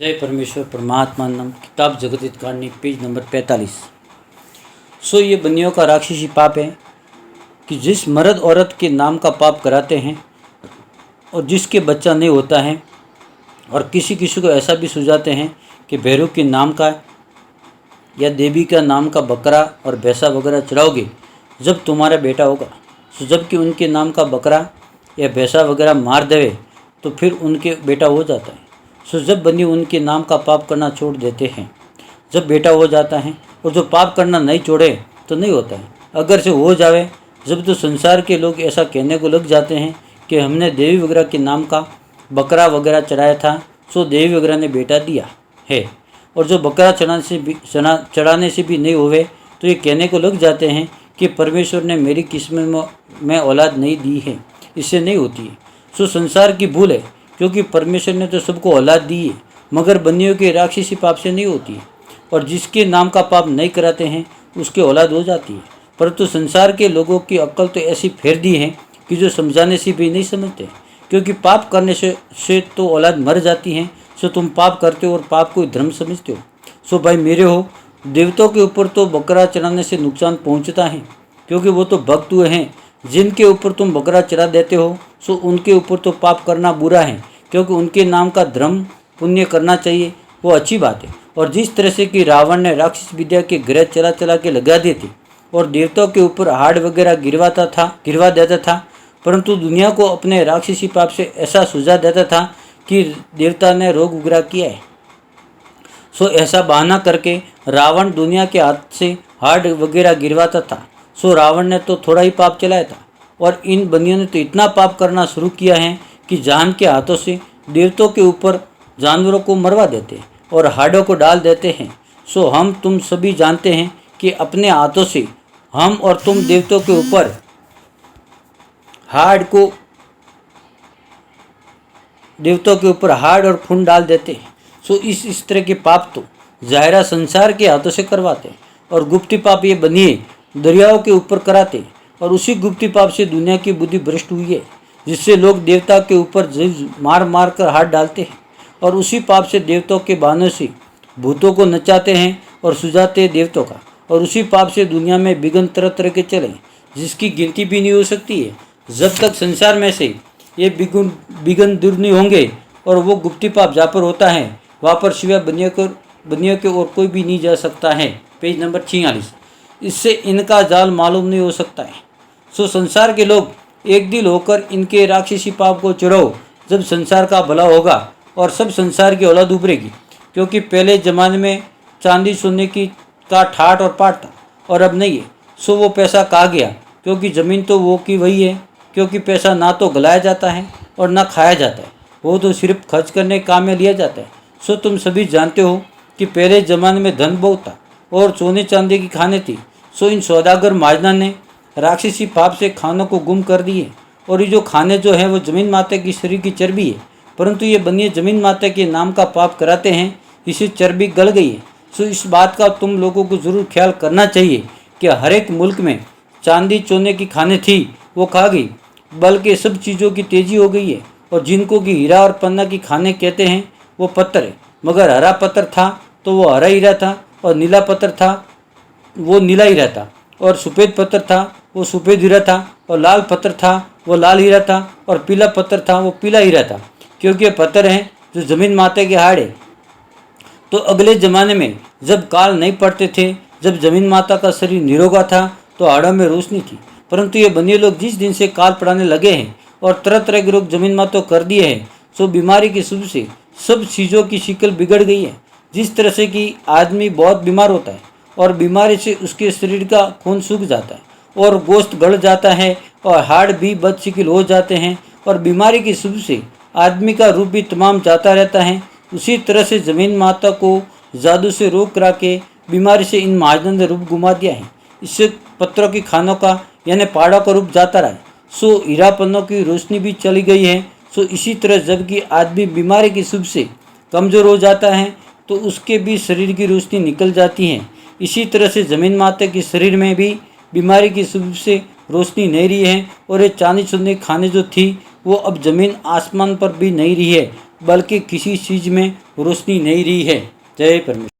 जय परमेश्वर परमात्मा किताब जगत हितकारिणी पेज नंबर 45। सो ये बनियों का राक्षसी पाप है कि जिस मर्द औरत के नाम का पाप कराते हैं और जिसके बच्चा नहीं होता है, और किसी किसी को ऐसा भी सुझाते हैं कि भैरव के नाम का या देवी का नाम का बकरा और भैंसा वगैरह चढ़ाओगे जब तुम्हारा बेटा होगा। सो जबकि उनके नाम का बकरा या भैंसा वगैरह मार देवे तो फिर उनके बेटा हो जाता है। सो जब बनी उनके नाम का पाप करना छोड़ देते हैं, जब बेटा हो जाता है, और जो पाप करना नहीं छोड़े तो नहीं होता है। अगर से हो जावे जब तो संसार के लोग ऐसा कहने को लग जाते हैं कि हमने देवी वगैरह के नाम का बकरा वगैरह चढ़ाया था, सो देवी वगैरह ने बेटा दिया है। और जो बकरा चढ़ाने से भी नहीं होवे तो ये कहने को लग जाते हैं कि परमेश्वर ने मेरी किस्मत में औलाद नहीं दी है, इससे नहीं होती है। सो संसार की भूल है, क्योंकि परमेश्वर ने तो सबको औलाद दी है, मगर बनियों के राक्षसी पाप से नहीं होती है। और जिसके नाम का पाप नहीं कराते हैं उसकी औलाद हो जाती है। परंतु संसार के लोगों की अक्ल तो ऐसी फेर दी है कि जो समझाने से भी नहीं समझते, क्योंकि पाप करने से तो औलाद मर जाती है। सो तुम पाप करते हो और पाप को धर्म समझते हो। सो भाई मेरे हो, देवताओं के ऊपर तो बकरा चढ़ाने से नुकसान पहुंचता है, क्योंकि वो तो भक्त हुए हैं। जिनके ऊपर तुम बकरा चढ़ा देते हो सो उनके ऊपर तो पाप करना बुरा है, क्योंकि उनके नाम का धर्म पुण्य करना चाहिए, वो अच्छी बात है। और जिस तरह से कि रावण ने राक्षस विद्या के ग्रह चला चला के लगा दिए थे और देवताओं के ऊपर हाड़ वगैरह गिरवा देता था, परंतु दुनिया को अपने राक्षसी पाप से ऐसा सुझा देता था कि देवता ने रोग वगैरह किया है। सो ऐसा बहाना करके रावण दुनिया के हाथ से हाड़ वगैरह गिरवाता था। सो रावण ने तो थोड़ा ही पाप चलाया था, और इन बंदियों ने तो इतना पाप करना शुरू किया है कि जान के हाथों से देवताओं के ऊपर जानवरों को मरवा देते हैं और हाड़ों को डाल देते हैं। सो हम तुम सभी जानते हैं कि अपने हाथों से हम और तुम देवताओं के ऊपर हाड़ और खून डाल देते हैं। सो इस तरह के पाप तो जाहिरा संसार के हाथों से करवाते हैं, और गुप्ती पाप ये बनिए दरियाओं के ऊपर कराते हैं। और उसी गुप्ती पाप से दुनिया की बुद्धि भ्रष्ट हुई है, जिससे लोग देवता के ऊपर मार मार कर हाथ डालते हैं। और उसी पाप से देवताओं के बहानों से भूतों को नचाते हैं और सुझाते हैं देवताओं का। और उसी पाप से दुनिया में विघ्न तरह तरह के चले, जिसकी गिनती भी नहीं हो सकती है। जब तक संसार में से ये विघ्न दूर नहीं होंगे और वो गुप्ती पाप जहाँ पर होता है वहाँ पर शिवा बनियों के और कोई भी नहीं जा सकता है। Page number 46। इससे इनका जाल मालूम नहीं हो सकता है। सो संसार के लोग एक दिल होकर इनके राक्षसी पाप को चढ़ाओ, जब संसार का भला होगा और सब संसार की औलाद उभरेगी। क्योंकि पहले ज़माने में चांदी सोने का ठाट और पाट था, और अब नहीं है। सो वो पैसा कहाँ गया, क्योंकि ज़मीन तो वो की वही है। क्योंकि पैसा ना तो गलाया जाता है और ना खाया जाता है, वो तो सिर्फ खर्च करने के काम में लिया जाता है। सो तुम सभी जानते हो कि पहले ज़माने में धन बहुत था और सोने चांदी की खाने थी। सो इन सौदागर महाजना ने राक्षसी पाप से खानों को गुम कर दिए, और ये जो खाने जो है वो जमीन माता की शरीर की चर्बी है। परंतु ये बनिए जमीन माता के नाम का पाप कराते हैं, इसी चर्बी गल गई है। सो इस बात का तुम लोगों को ज़रूर ख्याल करना चाहिए कि हर एक मुल्क में चांदी सोने की खाने थी वो खा गई, बल्कि सब चीज़ों की तेजी हो गई है। और जिनको कि हीरा और पन्ना की खाने कहते हैं वो पत्थर है, मगर हरा पत्थर था तो वो हरा हीरा था, और नीला पत्थर था वो नीला हीरा था, और सफ़ेद पत्थर था वो सफ़ेद हीरा था, और लाल पत्थर था वो लाल हीरा था, और पीला पत्थर था वो पीला हीरा था। क्योंकि ये पत्थर हैं जो ज़मीन माता के हाड़ है। तो अगले ज़माने में जब काल नहीं पड़ते थे, जब ज़मीन माता का शरीर निरोगा था, तो हाड़ों में रोशनी थी। परंतु ये बनिए लोग जिस दिन से काल पड़ाने लगे हैं और तरह तरह के रोग जमीन माता कर दिए हैं, सो बीमारी की शुरू से सब चीज़ों की शिकल बिगड़ गई है। जिस तरह से कि आदमी बहुत बीमार होता है और बीमारी से उसके शरीर का खून सूख जाता है और गोश्त गल जाता है और हाड़ भी बदशिकिल हो जाते हैं, और बीमारी की शुरू से आदमी का रूप भी तमाम जाता रहता है। उसी तरह से ज़मीन माता को जादू से रोक करा के बीमारी से इन महाजनों ने रूप घुमा दिया है। इससे पत्थरों की खानों का यानी पहाड़ों का रूप जाता रहा है। सो हीरा पन्नों की रोशनी भी चली गई है। सो इसी तरह जबकि आदमी बीमारी की शुभ से कमज़ोर हो जाता है तो उसके भी शरीर की रोशनी निकल जाती है। इसी तरह से ज़मीन माता के शरीर में भी बीमारी की शुभ से रोशनी नहीं रही है, और ये चांदी सोने खाने जो थी वो अब ज़मीन आसमान पर भी नहीं रही है, बल्कि किसी चीज़ में रोशनी नहीं रही है। जय परमेश्वर।